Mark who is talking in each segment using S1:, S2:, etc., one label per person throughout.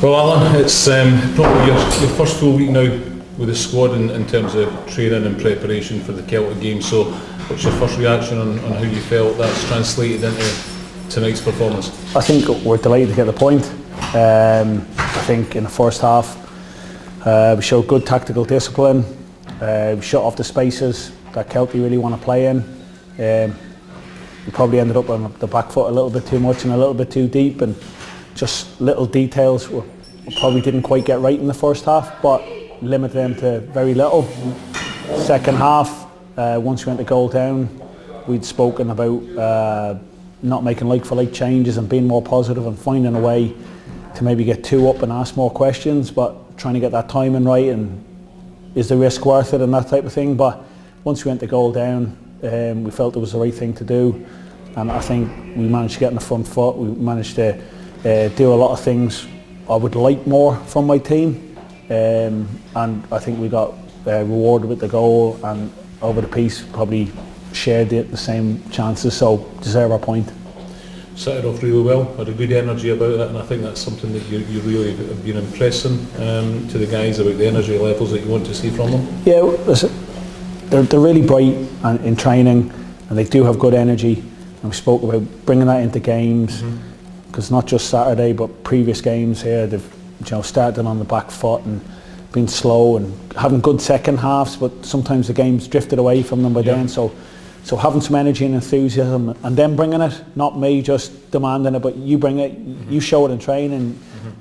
S1: Well, Alan, it's probably your first full week now with the squad in terms of training and preparation for the Kelty game. So, what's your first reaction on how you felt that's translated into tonight's performance?
S2: I think we're delighted to get the point. I think in the first half we showed good tactical discipline. We shut off the spaces that Kelty really want to play in. We probably ended up on the back foot a little bit too much and a little bit too deep, and just little details we probably didn't quite get right in the first half, but limited them to very little. Second half, once we went to goal down, we'd spoken about not making like-for-like changes and being more positive and finding a way to maybe get two up and ask more questions, but trying to get that timing right and is the risk worth it and that type of thing. But once we went to goal down, we felt it was the right thing to do, and I think we managed to get in the front foot. We managed to do a lot of things I would like more from my team, and I think we got rewarded with the goal, and over the piece probably shared the same chances, so deserve our point.
S1: Started off really well, had a good energy about it, and I think that's something that you really have been impressing to the guys about the energy levels that you want to see from them.
S2: Yeah, listen, they're really bright in training, and they do have good energy, and we spoke about bringing that into games, because not just Saturday but previous games here, they've started on the back foot and been slow and having good second halves, but sometimes the game's drifted away from them by then. So having some energy and enthusiasm and then bringing it, not me just demanding it, but you bring it, you show it in training.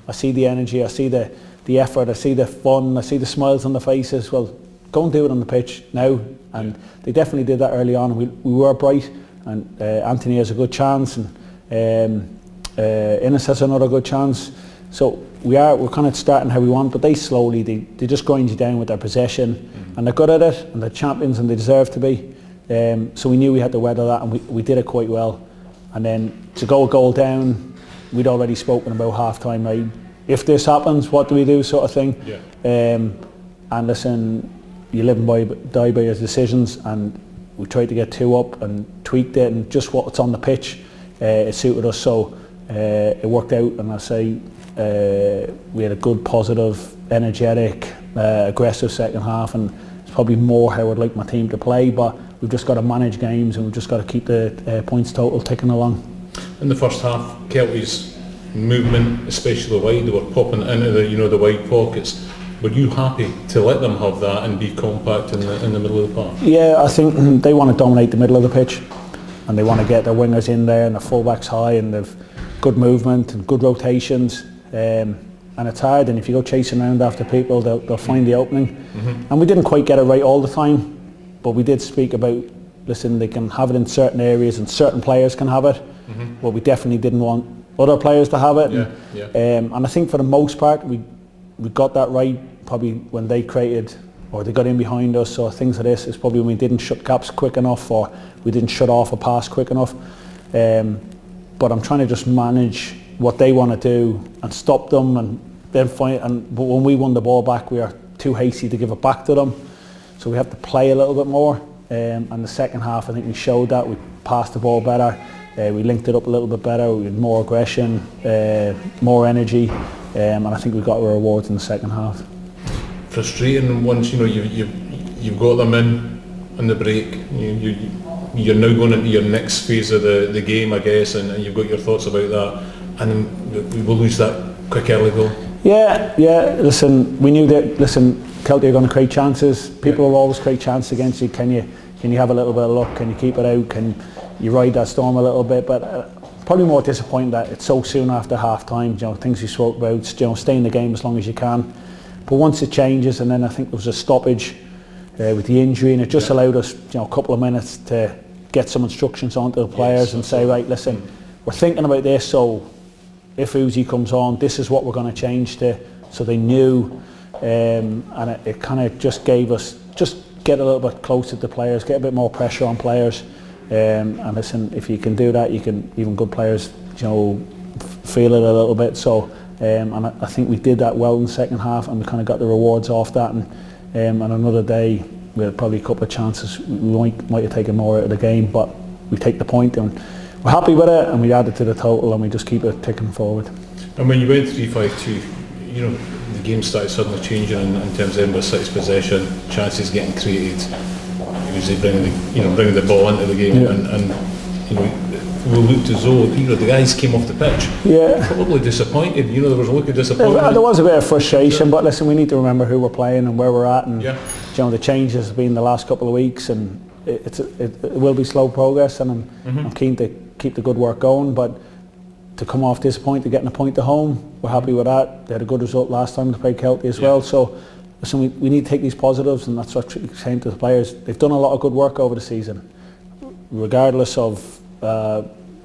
S2: I see the energy, I see the effort, I see the fun, I see the smiles on the faces. Well, go and do it on the pitch now. And they definitely did that early on. We were bright, and Anthony has a good chance, and Innes has another good chance. So we're kind of starting how we want, but they just grind you down with their possession, and they're good at it, and they're champions, and they deserve to be. So we knew we had to weather that, and we did it quite well. And then to go a goal down, we'd already spoken about half-time, right? If this happens, what do we do, sort of thing. And listen, you live and die by your decisions, and we tried to get two up and tweaked it, and just what's on the pitch, it suited us. So it worked out, and I say we had a good, positive, energetic, aggressive second half, and it's probably more how I'd like my team to play, but we've just got to manage games, and we've just got to keep the points total ticking along.
S1: In the first half, Kelty's movement, especially wide, they were popping into the wide pockets. Were you happy to let them have that and be compact in the middle of the park? Yeah,
S2: I think they want to dominate the middle of the pitch, and they want to get their wingers in there and the fullbacks high, and they've good movement and good rotations. And it's hard, and if you go chasing around after people, they'll find the opening. And we didn't quite get it right all the time, but we did speak about, listen, they can have it in certain areas and certain players can have it, but we definitely didn't want other players to have it. And I think for the most part we got that right, probably when they created or they got in behind us, or things like this is probably when we didn't shut gaps quick enough, or we didn't shut off a pass quick enough. But I'm trying to just manage what they want to do and stop them, and then but when we won the ball back, we are too hasty to give it back to them, so we have to play a little bit more. And the second half, I think we showed that. We passed the ball better, we linked it up a little bit better, we had more aggression, more energy, and I think we got our rewards in the second half.
S1: Frustrating once you've got them in the break. You're now going into your next phase of the game, I guess, and you've got your thoughts about that, and we will lose that quick early goal. Yeah. Listen, we knew that. Listen, Kelty are going to create chances. People will always create chances against you. Can you have a little bit of luck? Can you keep it out? Can you ride that storm a little bit? But probably more disappointed that it's so soon after half time. Things you spoke about. Stay in the game as long as you can. But once it changes, and then I think there was a stoppage with the injury, and it just allowed us, a couple of minutes to get some instructions onto the players and say, right, listen, we're thinking about this, so if Uzi comes on, this is what we're going to change to. So they knew, and it kind of just gave us, just get a little bit closer to players, get a bit more pressure on players, and listen, if you can do that, you can, even good players, feel it a little bit. So and I think we did that well in the second half, and we kind of got the rewards off that. And another day, we had probably a couple of chances. We might have taken more out of the game, but we take the point, and we're happy with it, and we add it to the total, and we just keep it ticking forward. And when you went 3-5-2, you know, the game started suddenly changing in terms of Edinburgh City's possession, chances getting created, usually bringing the ball into the game, and you know, we looked as though, you know, the guys came off the pitch probably disappointed. You know, there was a look of disappointment.
S2: There was a bit of frustration, but listen, we need to remember who we're playing and where we're at, and you know, the changes have been the last couple of weeks, and it will be slow progress, and I'm keen to keep the good work going, but to come off this point, to getting a point to home, we're happy with that. They had a good result last time to play Kelty as well, so listen, we need to take these positives, and that's what I'm saying to the players. They've done a lot of good work over the season, regardless of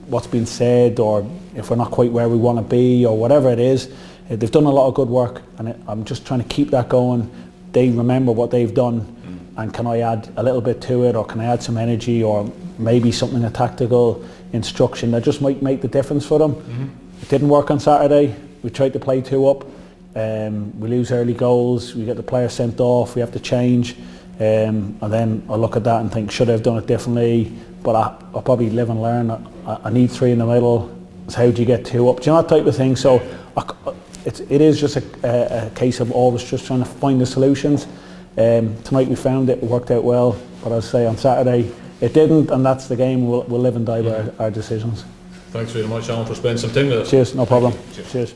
S2: what's been said, or if we're not quite where we want to be, or whatever it is. They've done a lot of good work, and I'm just trying to keep that going. They remember what they've done, and can I add a little bit to it, or can I add some energy, or maybe something, a tactical instruction that just might make the difference for them. It didn't work on Saturday. We tried to play 2 up, we lose early goals, we get the player sent off, we have to change, and then I look at that and think, should I have done it differently? But I'll probably live and learn. I need 3 in the middle. So how do you get 2 up? Do you know, that type of thing? So it is just a case of always just trying to find the solutions. Tonight we found it worked out well, but I'll say on Saturday it didn't, and that's the game. We'll live and die by our decisions.
S1: Thanks very much, Alan, for spending some time with us.
S2: Cheers, no problem. Cheers.